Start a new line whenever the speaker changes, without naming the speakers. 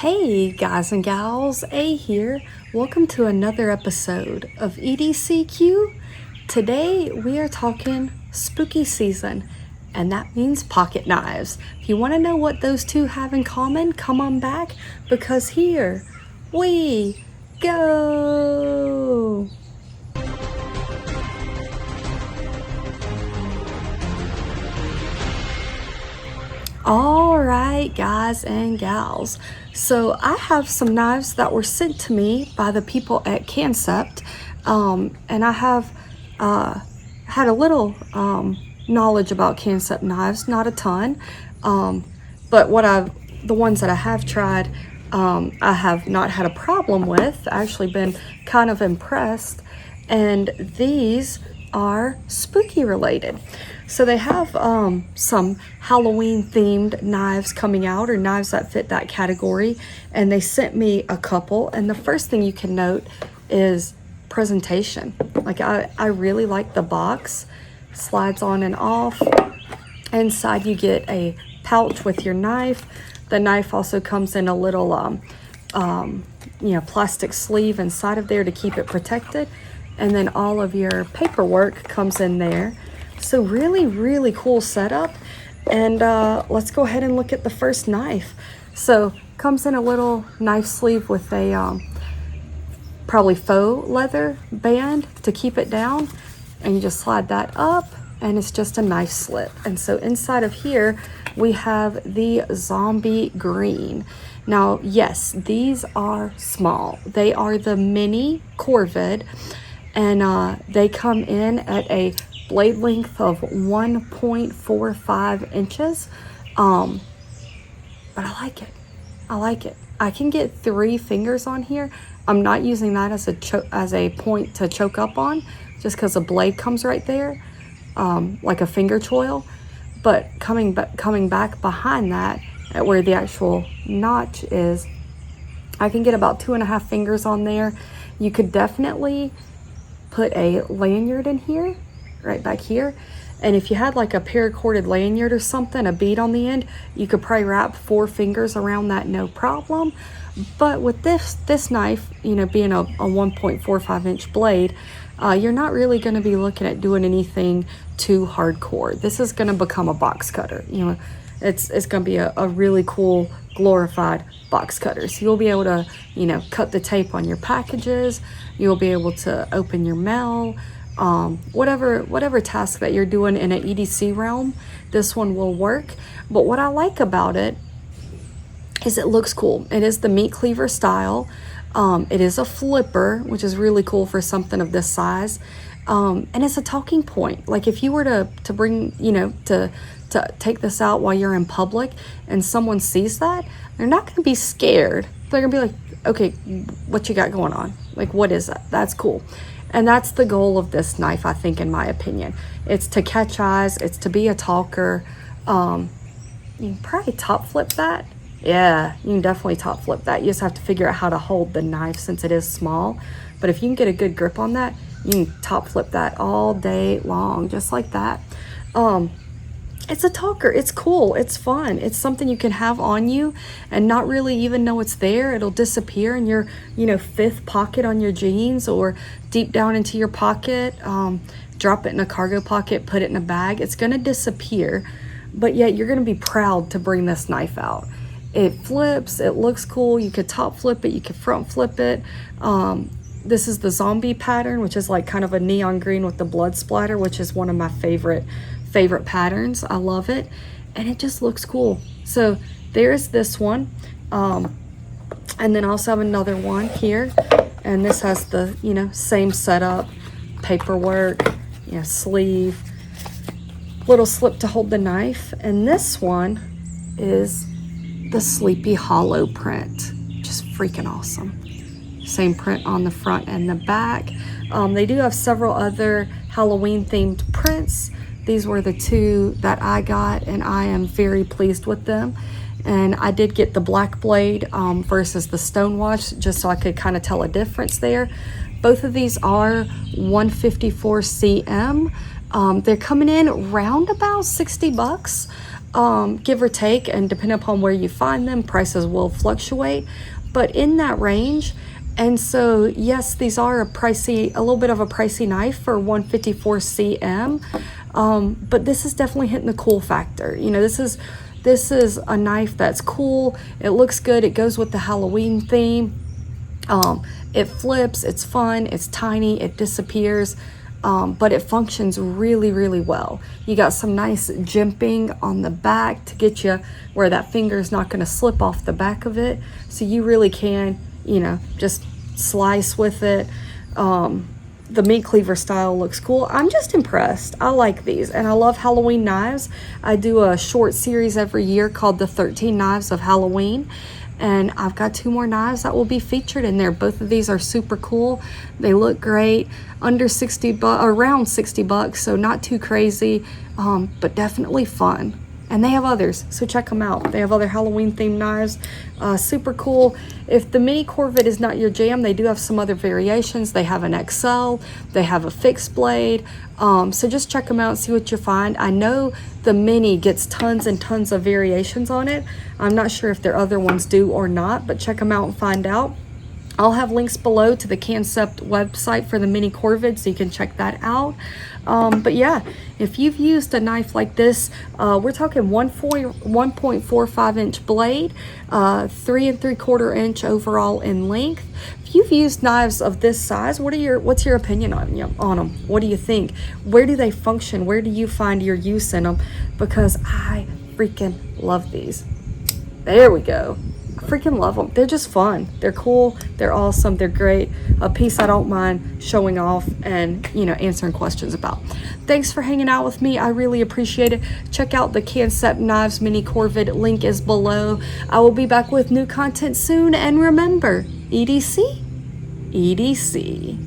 Hey guys and gals, A here. Welcome to another episode of EDCQ. Today we are talking spooky season, and that means pocket knives. If you want to know what those two have in common, come on back because here we go. All right, guys and gals. So I have some knives that were sent to me by the people at Kansept, and I have had a little knowledge about Kansept knives, not a ton, but the ones that I have tried, I have not had a problem with. I've actually been kind of impressed, and these are spooky related. So they have some Halloween themed knives coming out, or knives that fit that category, and they sent me a couple. And the first thing you can note is presentation. Like I really like the box. Slides on and off. Inside you get a pouch with your knife. The knife also comes in a little plastic sleeve inside of there to keep it protected, and then all of your paperwork comes in there. So really cool setup. And let's go ahead and look at the first knife. So comes in a little knife sleeve with a probably faux leather band to keep it down, and you just slide that up and it's just a knife slit. And so inside of here we have the zombie green. Now yes, these are small. They are the Mini Korvid, and they come in at a blade length of 1.45 inches. But I like it. I can get 3 fingers on here. I'm not using that as a point to choke up on, just because the blade comes right there, like a finger choil. But coming back behind that, at where the actual notch is, I can get about 2.5 fingers on there. You could definitely put a lanyard in here, right back here, and if you had like a paracorded lanyard or something, a bead on the end, you could probably wrap 4 fingers around that, no problem. But with this knife, being a 1.45 inch blade, you're not really going to be looking at doing anything too hardcore. This is going to become a box cutter. It's going to be a really cool glorified box cutter. So you'll be able to cut the tape on your packages. You'll be able to open your mail. Whatever task that you're doing in an EDC realm, this one will work. But what I like about it is it looks cool. It is the meat cleaver style. It is a flipper, which is really cool for something of this size. And it's a talking point. Like if you were to bring, to take this out while you're in public and someone sees that, they're not going to be scared. They're going to be like, okay, what you got going on? Like, what is that? That's cool. And that's the goal of this knife, I think, in my opinion. It's to catch eyes. It's to be a talker. You can probably top flip that. Yeah, you can definitely top flip that. You just have to figure out how to hold the knife since it is small. But if you can get a good grip on that, you can top flip that all day long, just like that. It's a talker. It's cool. It's fun. It's something you can have on you and not really even know it's there. It'll disappear in your, 5th pocket on your jeans, or deep down into your pocket. Drop it in a cargo pocket, put it in a bag. It's going to disappear, but yet you're going to be proud to bring this knife out. It flips. It looks cool. You could top flip it. You could front flip it. This is the zombie pattern, which is like kind of a neon green with the blood splatter, which is one of my favorite patterns. I love it, and it just looks cool. So there's this one, and then I also have another one here, and this has the same setup, paperwork, sleeve, little slip to hold the knife. And this one is the Sleepy Hollow print, just freaking awesome. Same print on the front and the back. They do have several other Halloween themed prints. These were the 2 that I got, and I am very pleased with them. And I did get the black blade versus the stonewash, just so I could kind of tell a difference there. Both of these are 154 cm. They're coming in round about $60. give or take, and depending upon where you find them, prices will fluctuate, but in that range. And so, yes, these are a little bit of a pricey knife for 154 cm, but this is definitely hitting the cool factor. You know, this is a knife that's cool. It looks good. It goes with the Halloween theme. It flips. It's fun. It's tiny. It disappears. But it functions really, really well. You got some nice jimping on the back to get you where that finger is not going to slip off the back of it. So you really can, you know, just slice with it. The meat cleaver style looks cool. I'm just impressed. I like these, and I love Halloween knives. I do a short series every year called the 13 Knives of Halloween, and I've got 2 more knives that will be featured in there. Both of these are super cool. They look great. Under 60 bucks, around 60 bucks, so not too crazy, but definitely fun. And they have others, so check them out. They have other Halloween themed knives. Super cool. If the Mini Korvid is not your jam, they do have some other variations. They have an XL, they have a fixed blade. So just check them out, see what you find. I know the Mini gets tons and tons of variations on it. I'm not sure if their other ones do or not, but check them out and find out. I'll have links below to the Kansept website for the Mini Korvid, so you can check that out. But yeah, if you've used a knife like this, we're talking 1.45 inch blade, 3 3/4 inch overall in length. If you've used knives of this size, what's your opinion on them? What do you think? Where do they function? Where do you find your use in them? Because I freaking love these. There we go. I freaking love them. They're just fun. They're cool. They're awesome. They're great. A piece I don't mind showing off and, you know, answering questions about. Thanks for hanging out with me. I really appreciate it. Check out the Kansept Knives Mini Korvid. Link is below. I will be back with new content soon. And remember, EDC, EDC.